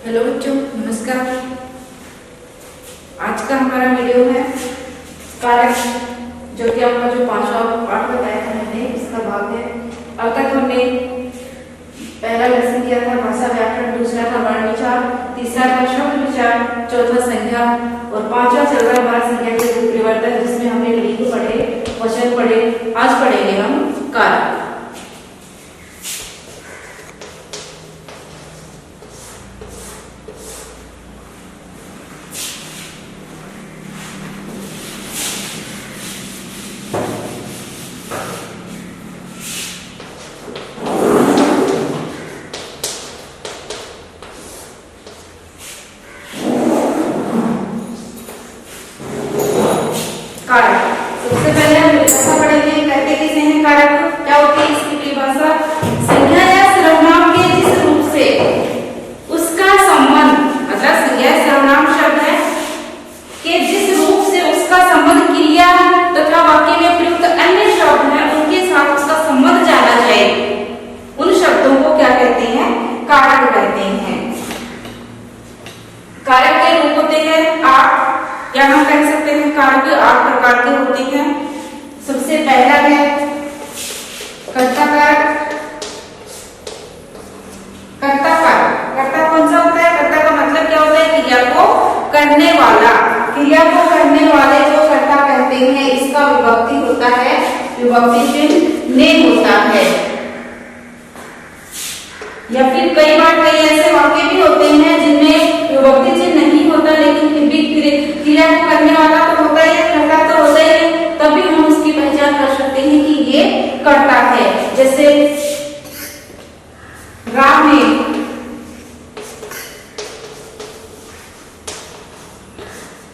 Hello बच्चों, नमस्कार। आज का हमारा वीडियो है कारक, जो कि आपका जो पांचवा पाठ बताया था मैंने, इसका भाग है। अब तक हमने पहला लेसन किया था भाषा व्याकरण, दूसरा था वर्ण विचार, तीसरा था शब्द विचार, चौथा संज्ञा और पांचवा चल रहा हमारा संज्ञा के रूप परिवर्तन, जिसमें हमने लिंग पढ़े, वचन पढ़े। आज पढ़ेंगे हम कारक। कारक सबसे पहले हम परिभाषा पढ़ेंगे। कहते किसे हैं कारक? क्या होती है इसकी परिभाषा? संज्ञा या सर्वनाम के जिस रूप से उसका संबंध, मतलब संज्ञा या सर्वनाम शब्द है के जिस रूप से उसका संबंध क्रिया तथा वाक्य में प्रयुक्त अन्य शब्द हैं उनके साथ उसका संबंध जाना जाए, उन शब्दों को क्या कहते हैं? कारक कहते हैं। कारक के रूप होते हैं 8, या हम कह सकते हैं कारक 8 प्रकार के होते हैं। सबसे पहला है कर्ता कारक। कर्ता कारक, कर्ता कौन सा होता है? कर्ता का मतलब क्या होता है? क्रिया को करने वाला। क्रिया को करने वाले जो कर्ता कहते हैं, इसका विभक्ति होता है, विभक्ति चिन्ह ने होता है। या फिर कई बार कई ऐसे वाक्य भी होते हैं जिनमें विभक्ति चिन्ह नहीं होता, लेकिन फिर भी क्रिया को करने वाला तो होता है, कर्ता तो होता ही है, तभी हम उसकी पहचान कर सकते हैं कि ये कर्ता है। जैसे राम ने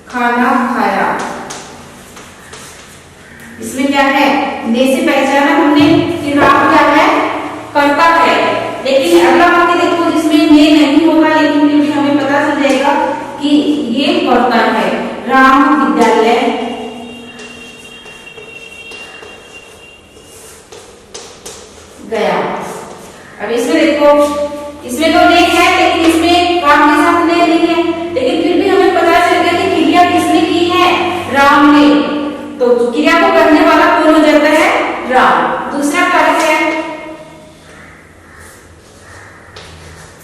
खाना खाया, इसमें क्या है? ने से पहचाना हमने कि राम क्या है? कर्ता है। लेकिन अगला वाक्य देखो जिसमें ने नहीं होगा, लेकिन फिर भी हमें पता चल जाएगा कि ये कर्ता है। राम विद्यालय गया। अब इसमें देखो, इसमें तो ने है, लेकिन इसमें राम के साथ ने नहीं है, लेकिन फिर भी हमें पता चल गया कि क्रिया किसने की है? राम ने। तो क्रिया को करने वाला कौन हो जाता है? राम। दूसरा कारक है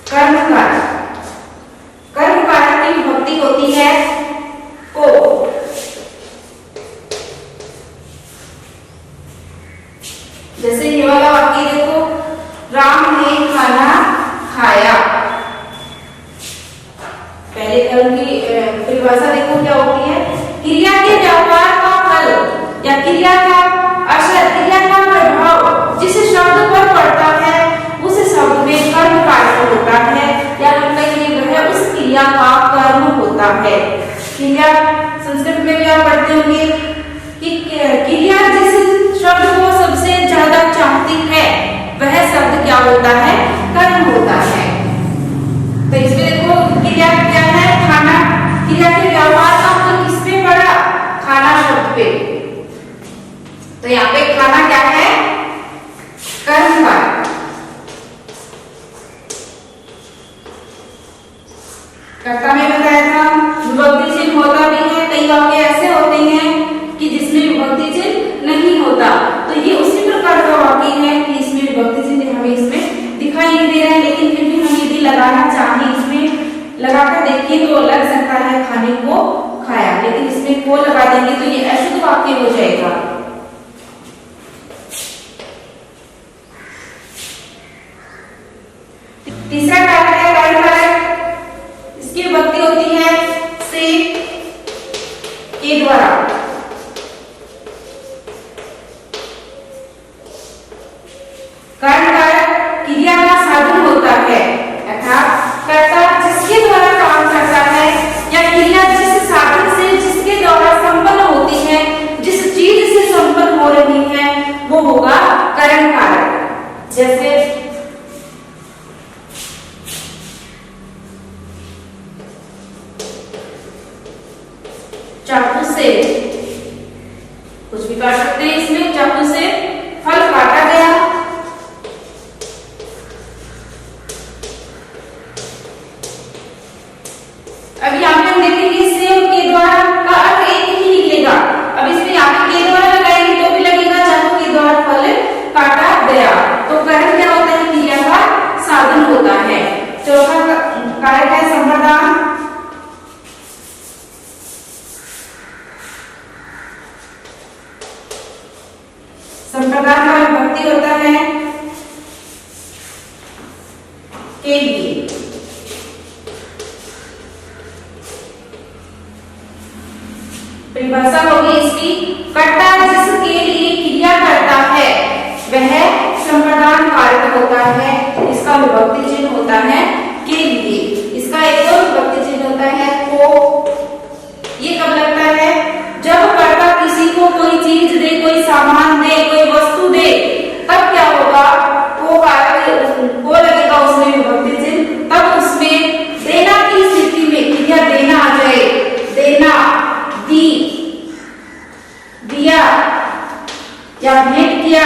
कर्म कारक। कर्म कारक की विभक्ति होती है को। जैसे ये वाला वाक्य देखो, राम ने खाना खाया। पहले कर्म की परिभाषा देखो क्या होती है? क्रिया के व्यवहार का फल या क्रिया का असर, क्रिया का प्रभाव जिस शब्द पर पड़ता है उस शब्द में कर्म कारक होता है, या हम कहेंगे वह उस क्रिया का कर्म होता है। क्रिया संस्कृत में भी आप पढ़ते होंगे कि क्रिया जिस शब्द को सबसे ज्यादा चाहती है वह शब्द क्या होता है? कर्म होता है। तो इसमें देखो क्रिया क्या है? खाना। क्रिया के व्यवहार का फल किस पे पड़ा? खाना शब्द पे। तो यहाँ पे खाना क्या है? कर्म कारक। कर्ता में बताया था विभक्ति चिन्ह होता भी है, कई वाक्य ऐसे होते हैं कि जिसमें विभक्ति चिन्ह नहीं होता, तो ये उसी प्रकार का वाक्य है कि इसमें विभक्ति चिन्ह हमें इसमें दिखाई नहीं दे रहा है, लेकिन फिर भी हम यदि लगाना चाहें, इसमें लगाकर देखिए तो लग सकता है खाने को खाया, लेकिन इसमें को लगा देंगे तो ये अशुद्ध वाक्य हो जाएगा। तीसरा कारक है कर्ण कारक। इसकी विभक्ति होती है से के द्वारा। कर्ण कारक क्रिया का साधन होता है, अर्थात कर्ता जिसके द्वारा काम करता है या क्रिया जिस साधन से जिसके द्वारा संपन्न होती है, जिस चीज से संपन्न हो रही है, वो होगा कर्ण कारक। जैसे चाकू से कुछ भी काट सकते हैं, इसमें चाकू से फल काटा गया। चौथा कारक है संप्रदान। संप्रदान का विभक्ति होता है के लिए। परिभाषा होगी इसकी, कर्ता जिसके लिए क्रिया करता है वह संप्रदान कारक होता है। इसका विभक्ति चिन्ह होता है के लिए। इसका एक और विभक्ति चिन्ह होता है को। ये कब लगता है? जब कर्ता किसी को कोई चीज दे, कोई सामान दे, कोई वस्तु दे, तब क्या होगा? को कारक को लगेगा उसमें विभक्ति चिन्ह। तब उसमें देना की स्थिति में क्रिया देना आ जाए। देना, दी, दिया या भेंट किया,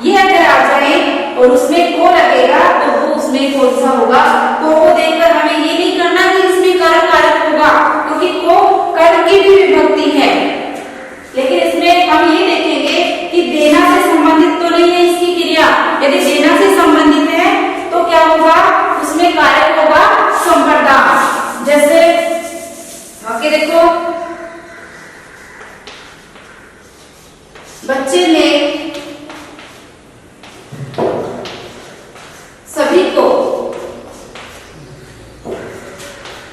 ये अगर आ जाए और उसमें को लगेगा तो वो उसमें कौन सा होगा? को देखकर हमें ये नहीं करना कि इसमें कर्म कारक होगा, क्योंकि को कर्म की भी विभक्ति है। लेकिन इसमें हम ये देखेंगे कि देना से संबंधित तो नहीं है इसकी क्रिया। यदि देना से संबंधित है तो क्या होगा? उसमें कारक होगा संप्रदान। जैसे वाक्य देखो, बच्चे ने सभी को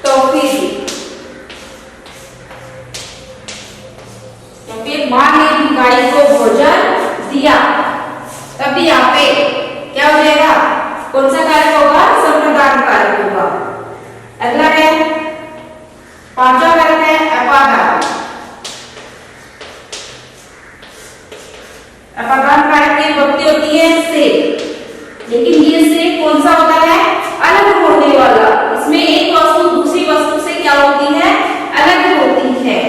टॉफी दी, क्योंकि मां ने भिखारी को भोजन दिया। तभी यहाँ पे क्या हो जाएगा? कौन सा कारक होगा? संप्रदान कारक होगा। अगला है पांचवा कारक है अपादान। अपादान कारक की विभक्ति होती है से, लेकिन ये से कौन सा होता है? अलग होने वाला। इसमें एक वस्तु दूसरी वस्तु से क्या होती है? अलग होती है।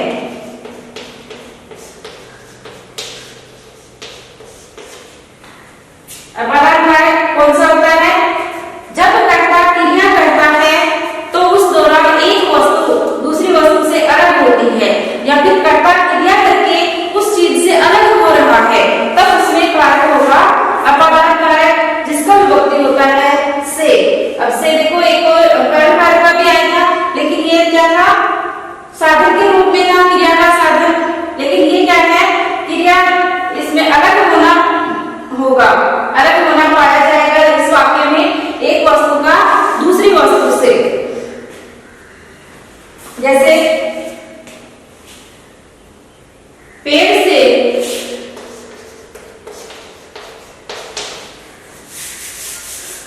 अपादान कारक कौन सा होता है? जब कर्ता क्रिया करता है तो उस दौरान एक वस्तु दूसरी वस्तु से अलग होती है, या फिर कर्ता क्रिया करके उस चीज से अलग हो रहा है, तब उसमें कारक होगा अपादान कारक, जिसका विभक्ति होता है से। अब से देखो एक और कर्म कारक का भी आएगा, लेकिन ये क्या था? साधन के रूप में था, क्रिया का साधन। लेकिन ये क्या है? क्रिया इसमें अलग होना होगा, अलग होना पाया जाएगा इस वाक्य में एक वस्तु का दूसरी वस्तु से। जैसे पेड़ से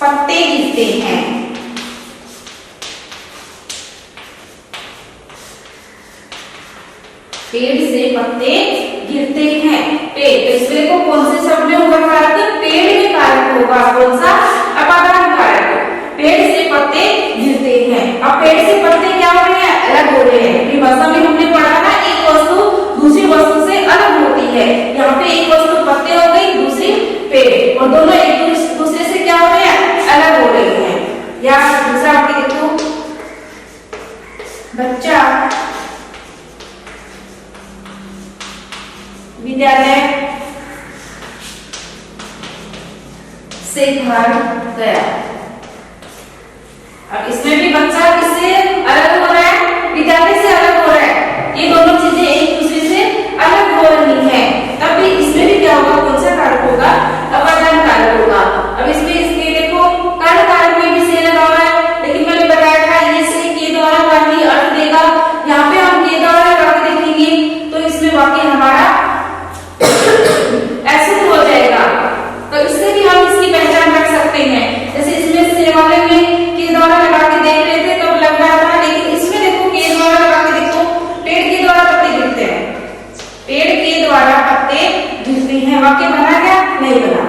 पत्ते गिरते हैं। पेड़ से पत्ते गिरते हैं। पेड़, इसमें को कौन से शब्द में होगा कारक? पेड़ में कारक होगा कौन सा? अपादान कारक। पेड़ से पत्ते गिरते हैं। अब पेड़ से पत्ते क्या हो रहे हैं? अलग हो रहे हैं। परिभाषा में हमने पढ़ा ना, एक वस्तु दूसरी वस्तु से अलग होती है। यहाँ पे एक वस्तु पत्ते हो गई, दूसरी पेड़, और दोनों एक दूसरे से क्या हो रहे हैं? अलग हो रहे हैं। या दूसरा आपके देखो, बच्चा विद्यालय से घर गया। अब इसमें भी बच्चा किससे अलग हो रहा है? विद्यालय से अलग हो रहा है। ये दोनों चीजें एक दूसरे से अलग हो रही हैं। तब भी इसमें भी क्या होगा? कौन सा कारक होगा? अपादान कारक होगा। अब इसमें इसके देखो कर्म कारक में भी से लगा हुआ है, लेकिन मैंने बताया था ये से के द्वारा वाक्य अर्थ देगा। यहाँ पे हम के द्वारा वाक्य देखेंगे तो इसमें वाक्य हमारा ऐसे हो जाएगा। तो इससे भी हम इसकी पहचान कर सकते हैं। जैसे इसमें से वाले में के द्वारा लगा के देख रहे थे तब लग रहा था, लेकिन इसमें देखो के द्वारा लगा के देखो, पेड़ के द्वारा पत्ते गिरते हैं। पेड़ के द्वारा पत्ते गिरते हैं, वाक्य बना क्या? नहीं बना।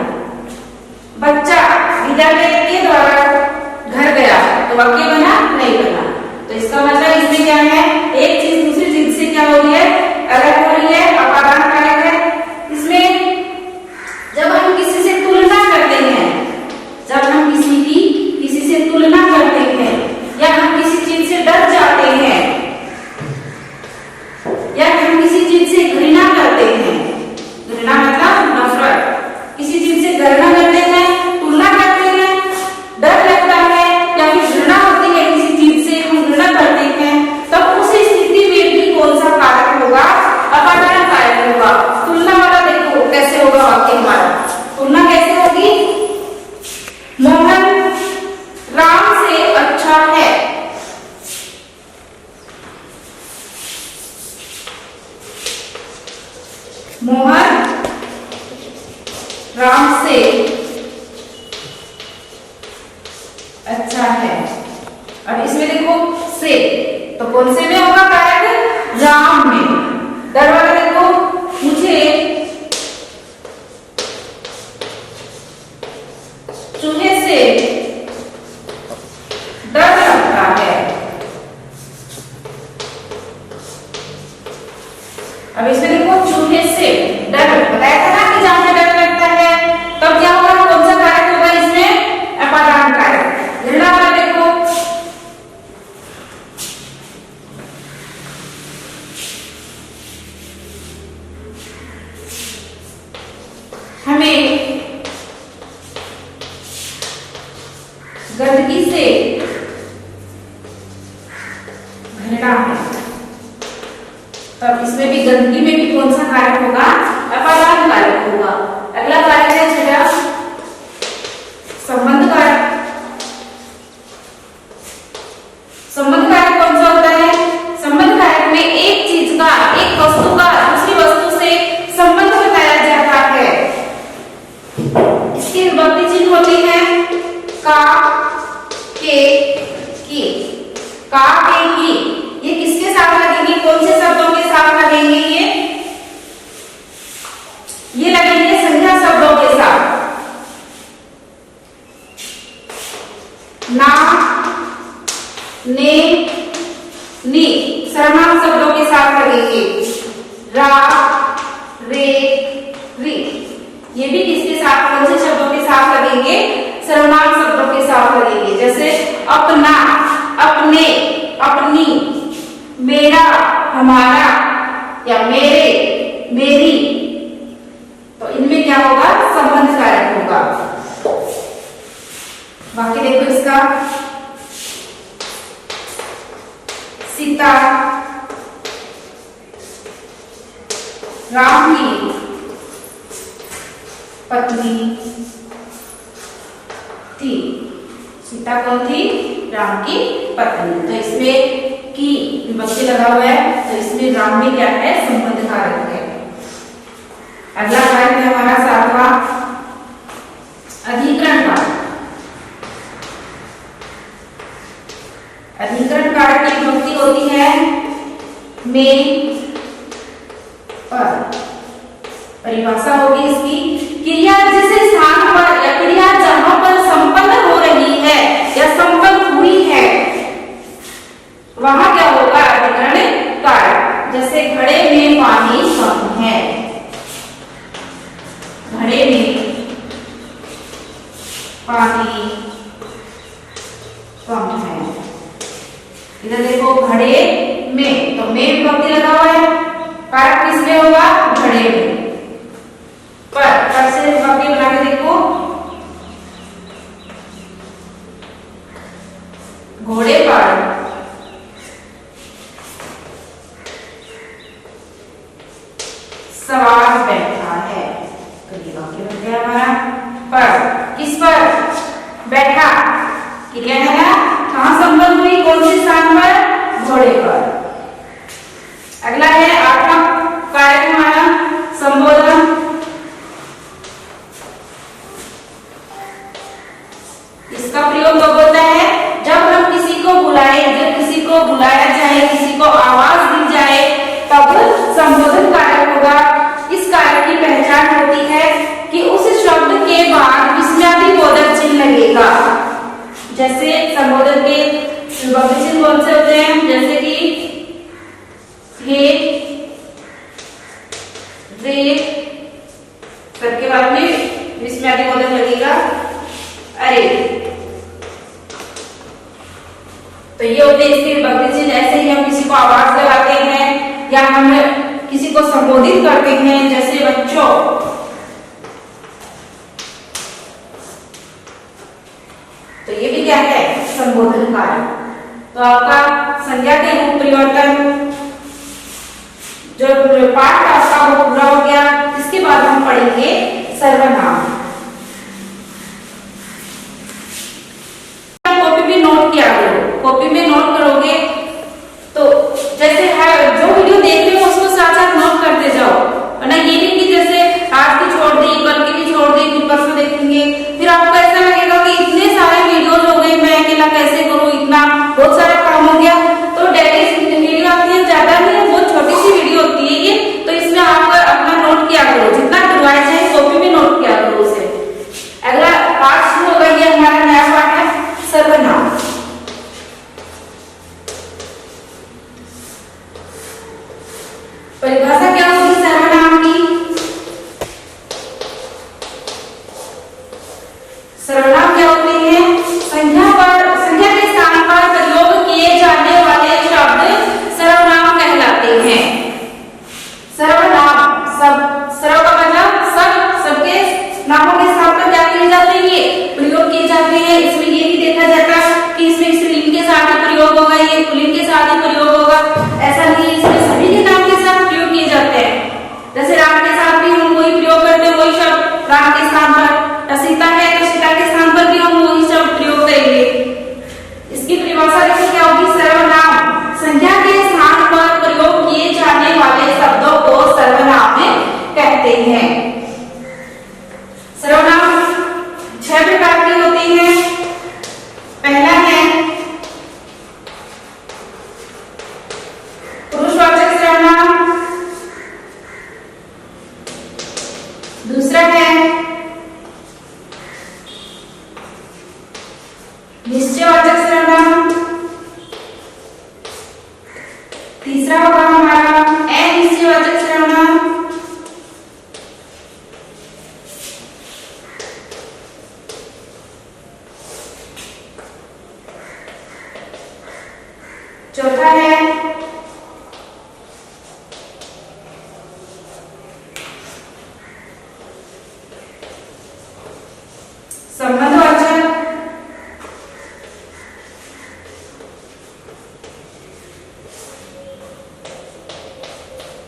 बच्चा विद्यालय के द्वारा घर गया तो वाक्य बना? नहीं बना। तो इसका मतलब इसमें क्या है? एक चीज दूसरी चीज से क्या हो रही है? अलग हो रही है, अपादान कारक है। इसमें जब हम किसी से तुलना करते हैं, जब हम किसी से तुलना करते हैं, या हम किसी चीज से डर जाते हैं, या हम किसी चीज से घृणा करते हैं, घृणा मतलब नफरत, किसी चीज से घृणा करते हैं, तुलना करते हैं, डर लगता है या फिर राम से अच्छा है। अब इसमें देखो से, तो कौन से में होगा कारक? राम में। दरवाजा देखो, मुझे चूहे से डर लगता है। अब इसमें देखो चूहे से डर, बताया था ना कि जहां पे डर लगता है तब क्या होगा, कौन सा कारक होगा इसमें? अपादान कारक। अगला वाला देखो, हमें गंदगी से घृणा है। तब इसमें भी गंदगी में भी कौन सा कारक होगा? अपादान कारक होगा। अगला कारक है छठा संबंध कारक। संबंध कारक कौन सा होता है? संबंध कारक में एक चीज का, एक वस्तु का दूसरी वस्तु से संबंध बताया जाता है। इसकी विभक्ति चिन्ह होती है का, के, की। का, के, की ये किसके साथ लगेंगे? कौन से शब्दों के साथ लगेंगे? ये लगेंगे संज्ञा शब्दों के साथ। ना, ने, नी सर्वनाम शब्दों के साथ लगेंगे। रा, रे, री ये भी किसके साथ, कौन से शब्दों के साथ लगेंगे? सर्वनाम शब्दों के साथ लगेंगे। जैसे अपना, अपने, अपनी, मेरा, हमारा या मेरे, मेरी, तो इनमें क्या होगा? संबंध कारक होगा। बाकी देखो इसका सीता, राम की पत्नी थी। सीता कौन थी? राम की पत्नी। तो इसमें की विभक्ति लगा हुआ है, तो इसमें राम में क्या है? संबंध कारक है। अगला कारक है हमारा सातवां अधिकरण कारक। अधिकरण कारक की विभक्ति होती है में, पर। परिभाषा होगी इसकी, क्रिया जिस स्थान पर या क्रिया जहां पर संपन्न हो रही है या संपन्न हुई है वहां क्या होगा? अधिकरण कारक। जैसे घड़े में पानी कम है, घड़े में पानी कम है। इधर देखो घड़े में, तो में विभक्ति लगा हुआ है, कारक किसमें होगा? घड़े में। पर से विभक्ति बना के देखो, घोड़े पर सवार बैठा है। तो ये वाक्य बन गया हमारा। पर किस पर बैठा? क्रिया है ना, कहां संबंध हुई? कौन से स्थान पर? घोड़े पर। अगला है आठवां कारक हमारा संबोधन। इसका प्रयोग कब होता है? जब हम किसी को बुलाए, जब किसी को बुलाया जाए, किसी को आवाज दी जाए, तब संबोधन कारक होगा। इस कारक की पहचान होती है कि उस शब्द के बाद विस्मयादिबोधक चिन्ह लगेगा। जैसे संबोधन के विभक्ति चिन्ह कौन से होते हैं? जैसे कि हे, रे, सबके बाद में विस्मयादिबोधक लगेगा अरे। तो ये होते हैं इसके विभक्ति चिन्ह। ऐसे ही हम किसी को आवाज लगाते हैं या हम किसी को संबोधित करते हैं, जैसे बच्चों। तो ये भी क्या है? संबोधन कारक। तो आपका संज्ञा के रूप परिवर्तन जो पाठ आपका वो पूरा हो गया। इसके बाद हम पढ़ेंगे सर्वनाम। कॉपी में नोट किया करो, कॉपी में नोट करोगे तो जैसे है जो वीडियो देख रहे हो उसको साथ साथ नोट करते जाओ, वरना ये नहीं कि जैसे आज की छोड़ दी, कल की भी छोड़ दी, तो इतना बहुत सारा काम हो गया। तो डेली वीडियो आती है, ज्यादा नहीं है, बहुत छोटी सी वीडियो होती है ये। तो इसमें आप अपना नोट किया करो, जितना करवाया जाए कॉपी में नोट किया करो उसे। अगला पाठ शुरू होगा, ये हमारा नया पाठ है सर्वनाम। परिभाषा क्या होगी सर्वनाम की? सर्वनाम क्या होते हैं? संख्या के स्थान पर प्रयोग किए जाने वाले शब्द सर्वनाम कहलाते हैं। सर्वनाम सर्व का मतलब सबके नामों के स्थान पर क्या किए जाते हैं? ये प्रयोग किए जाते हैं। इसमें ये नहीं देखा जाता कि इसमें स्त्रीलिंग के साथ ही प्रयोग होगा, ये पुल्लिंग के साथ ही प्रयोग होगा, ऐसा नहीं। इसमें सभी के नाम के साथ प्रयोग किए जाते हैं। जैसे राम के साथ भी हम वही प्रयोग करते हैं, वही शब्द राम के स्थान पर। सीता है तो सीता के स्थान पर भी हम वही शब्द प्रयोग करेंगे। इसकी परिभाषा देखो क्या होगी? सर्वनाम संख्या के स्थान पर प्रयोग किए जाने वाले शब्दों को सर्वनाम कहते हैं। सर्वनाम 6 प्रकार के होते हैं। पहला है पुरुषवाचक सर्वनाम, दूसरा है निश्चयवाचक सर्वनाम, तीसरा होगा हमारा अनिश्चयवाचक सर्वनाम, चौथा है संबंधवाचक,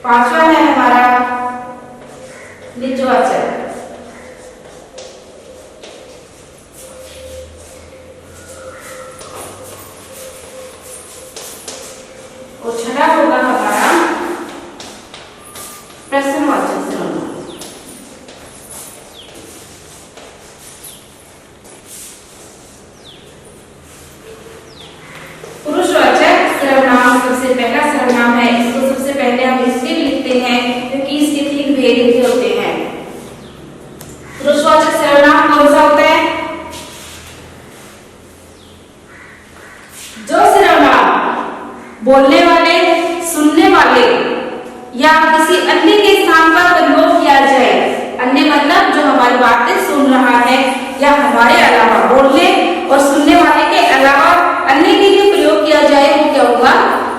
पांचवा है हमारा निजवाचक। और छठा होगा हमारा प्रश्नवाचक सर्वनाम। पुरुषवाचक सर्वनाम सबसे पहला सर्वनाम है। इसको सबसे पहले हम इसलिए लिखते हैं क्योंकि इसके 3 भेद होते हैं। पुरुषवाचक सर्वनाम कौन सा होता है? जो सर्वनाम बोलने वाले, सुनने वाले या किसी अन्य के स्थान पर प्रयोग किया जाए। अन्य मतलब जो हमारी बातें सुन रहा है या हमारे अलावा, बोलने और सुनने वाले के अलावा अन्य के लिए प्रयोग किया जाए, वो क्या होगा?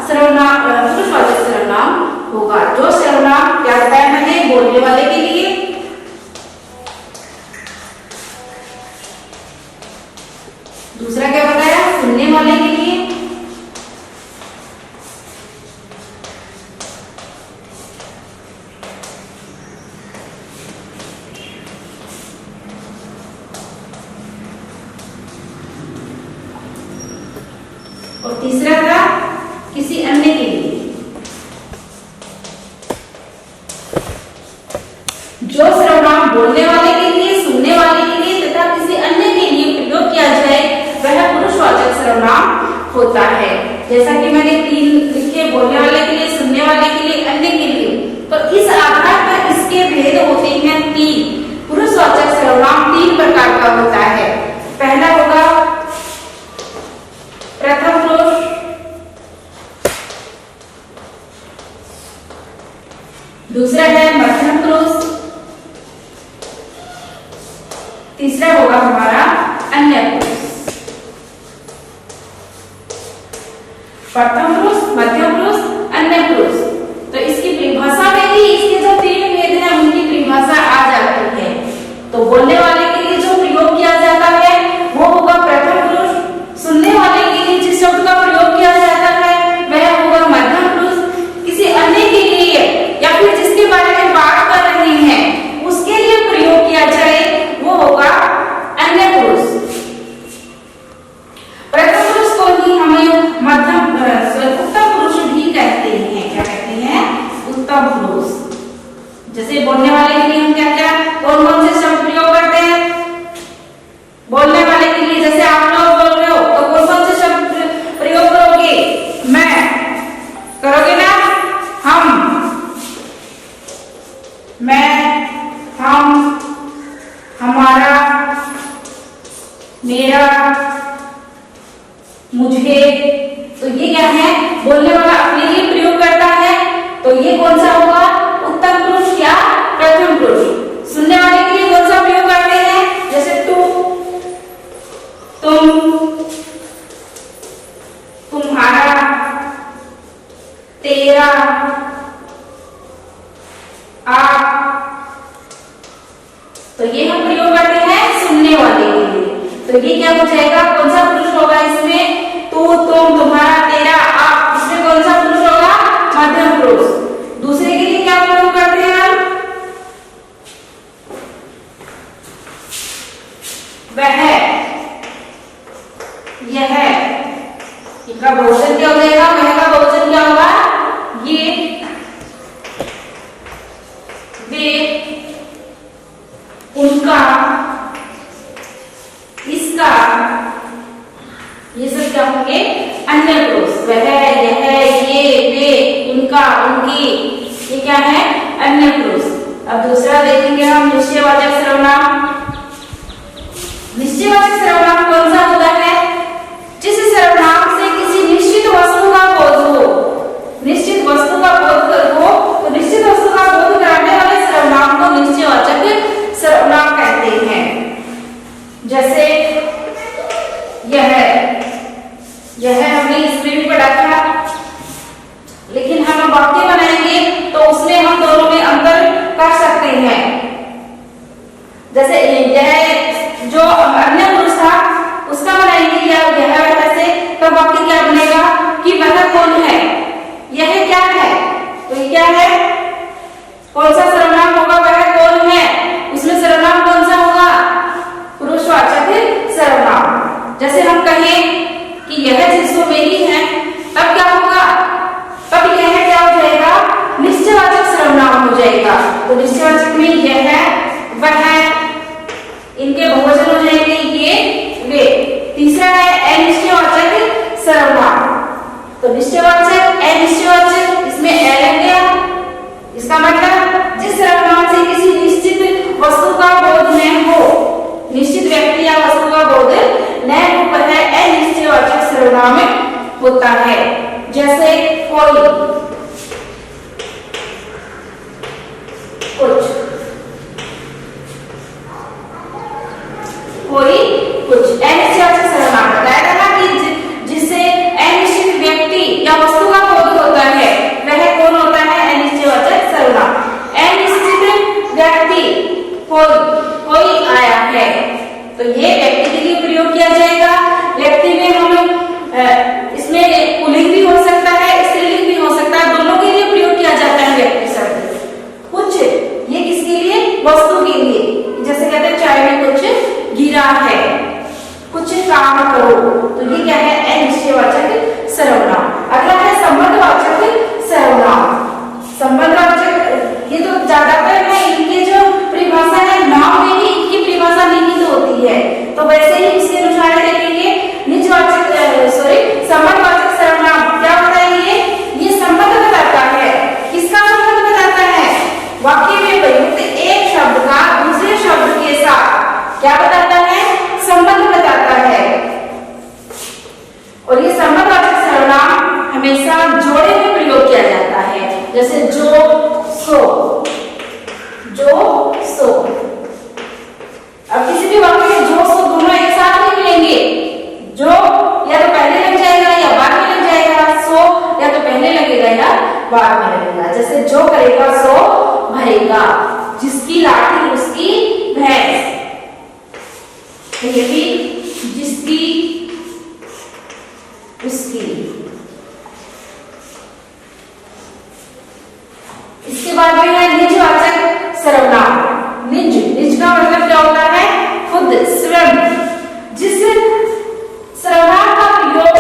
सर्वनाम, पुरुषवाचक सर्वनाम होगा। जो सर्वनाम क्या बताया मैंने? बोलने वाले के लिए, दूसरा क्या बताया? सुनने वाले के लिए, और तीसरा था किसी अन्य के लिए। जो सर्वनाम बोलने वाले के लिए, सुनने वाले के लिए तथा किसी अन्य के लिए प्रयोग किया जाए वह पुरुषवाचक सर्वनाम होता है। जैसा कि मैंने 3 लिखे, बोलने वाले के लिए, सुनने वाले के लिए, अन्य के लिए। तो इस आधार पर इसके भेद होते हैं 3। पुरुषवाचक सर्वनाम 3 प्रकार का होता है। पहला होगा प्रथम पुरुष, दूसरा है मध्यम पुरुष, तीसरा होगा हमारा अन्य पुरुष। प्रथम पुरुष, मध्यम पुरुष, अन्य पुरुष। तो इसकी परिभाषा में ही इसके जो 3 भेद हैं उनकी परिभाषा आ जाती है। तो बोलने वाले के लिए जो प्रयोग किया जाता है वो होगा प्रथम पुरुष। सुनने वाले के लिए जिस शब्द का प्रयोग किया जाता है वह होगा मध्यम पुरुष। किसी अन्य के लिए या फिर जिसके बारे में बात कर रहे हैं उसके लिए प्रयोग किया जाए वो होगा अन्य पुरुष। प्रथम पुरुष को ही हमें मध्यम उत्तम पुरुष भी कहते हैं। क्या कहते हैं? उत्तम पुरुष। जैसे बोलने वाले के लिए हम क्या क्या कौन कौन से शब्द प्रयोग करते हैं? बोलने वाले के लिए जैसे आप लोग बोल रहे हो तो कौन कौन से शब्द तो ये क्या है, बोलने वाला अपने लिए प्रयोग करता है, तो ये कौन सा होगा, उत्तम पुरुष या प्रथम पुरुष। सुनने वाले के लिए कौन सा प्रयोग करते हैं, जैसे तू, तुम, तुम्हारा, तेरा, आप, तो ये हम प्रयोग करते हैं सुनने वाले के लिए। तो ये क्या हो जाएगा, कौन सा पुरुष होगा इसमें, तू, तुम, तुम्हारा, तेरा, आप, इसमें कौन सा पुरुष होगा, मध्यम पुरुष। दूसरे के लिए क्या प्रयोग करते हैं हम, वह, यह, इनका बहुवचन क्या हो जाएगा, वह का बहुवचन क्या होगा, ये, वे, उनका, इसका, ये सब क्या होंगे, अन्य पुरुष। वह, यह, ये, वे, उनका, उनकी, ये क्या है, अन्य पुरुष। अब दूसरा देखेंगे हम निश्चयवाचक सर्वनाम। निश्चयवाचक सर्वनाम कौन सा होता है, जिस सर्वनाम से किसी निश्चित वस्तु का बोध हो, निश्चित वस्तु का बोध हो, तो निश्चित वस्तु का बोध कराने वाले सर्वनाम को निश्चयवाचक सर्वनाम कहते हैं। जैसे यह हमने इसमें भी पढ़ा था, लेकिन हम वाक्य बनाएंगे तो उसमें हम दोनों में अंतर कर सकते हैं। जैसे यह जो अन्य पुरुष था उसका बनाएंगे या यह वह से, तो वाक्य क्या बनेगा कि वह कौन है, यह क्या है, तो ये क्या है, कौन सा सर्वनाम होगा, वह कौन है, उसमें सर्वनाम कौन सा होगा, पुरुषवाचक सर्वनाम। जैसे हम कहें कि यह चीज मेरी है, तब क्या होगा, तब यह क्या हो जाएगा, निश्चयवाचक सर्वनाम हो जाएगा। तो निश्चयवाचक में यह, वह, इनके बहुवचन हो जाएंगे ये, वे। तीसरा है अनिश्चयवाचक सर्वनाम। तो निश्चयवाचक, अनिश्चयवाचक, इसमें ए लग गया, इसका मतलब जिस सर्वनाम से किसी निश्चित वस्तु का बोध न हो, निश्चित व्यक्ति या वस्तु का बोध न हो, वह अनिश्चयवाचक सर्वनाम होता है। जैसे कोई, कुछ, कोई, कुछ, अनिश्चयवाचक सर्वनाम बताया था ना कि जिससे अनिश्चित व्यक्ति या वस्तु का बोध होता है, वह कौन होता है, अनिश्चयवाचक सर्वनाम। अनिश्चित व्यक्ति, कोई आया है, तो ये व्यक्ति के लिए प्रयोग किया जाएगा। व्यक्ति में हम इसमें पुल्लिंग भी हो सकता है, स्त्रीलिंग भी हो सकता है, दोनों के लिए प्रयोग किया जाता है व्यक्ति शब्द। कुछ, ये किसके लिए, वस्तु के लिए। जैसे कहते हैं चाय में कुछ गिरा है, कुछ काम करो, तो ये क्या है, अनिश्चयवाचक सर्वनाम। अगला है संबंधवाचक सर्वनाम। संबंधवाचक, ये तो ज्यादातर है, इनके जो परिभाषा है नाम में ही इनकी परिभाषा निहित होती है, तो वैसे ही इसके अनुसार देखेंगे। निजवाचक, संबंधवाचक सर्वनाम क्या होता है, ये संबंध बताता है। किसका संबंध बताता है, वाक्य में प्रयुक्त एक शब्द का दूसरे शब्द के साथ क्या बताता है, संबंध बताता है। और ये संबंधवाचक सर्वनाम हमेशा जोड़े में प्रयोग किया जाता है। जैसे जो, सो, जो, सो। अब किसी भी वाक्य में जो, सो दोनों एक साथ नहीं मिलेंगे। जो या तो पहले लग जाएगा या बाद में लग जाएगा, सो या तो पहले लगेगा या बाद में लगेगा। जैसे जो करेगा सो भरेगा, जिसकी लाठी उसकी भैंस, ये भी जिसकी उसकी। इसके बाद में है निजवाचक सर्वनाम। निज, निज का मतलब क्या होता है, खुद, स्वयं। जिस सर्वनाम का प्रयोग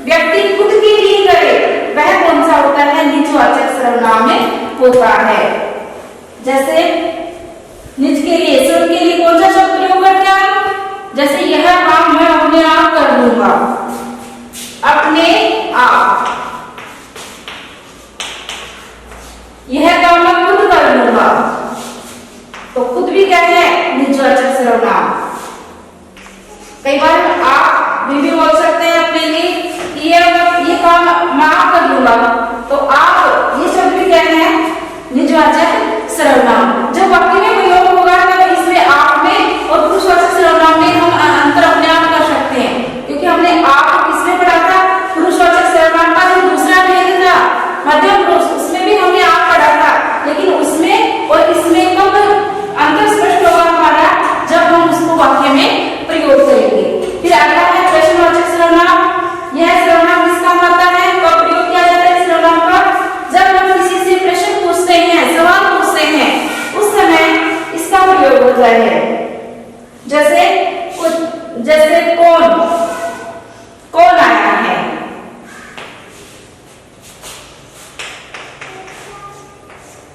व्यक्ति खुद के लिए करे, वह कौन सा होता है, निजवाचक सर्वनाम में होता है। जैसे निज के लिए, स्वयं के लिए कौन सा शब्द प्रयोग करते हैं, जैसे यह काम मैं अपने आप कर लूंगा, अपने आप। यह काम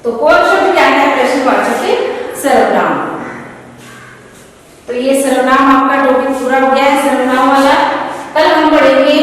तो कौन शब्द क्या है प्रश्नवाचक सर्वनाम। तो ये सर्वनाम आपका टॉपिक पूरा हो गया है सर्वनाम वाला। कल हम पढ़ेंगे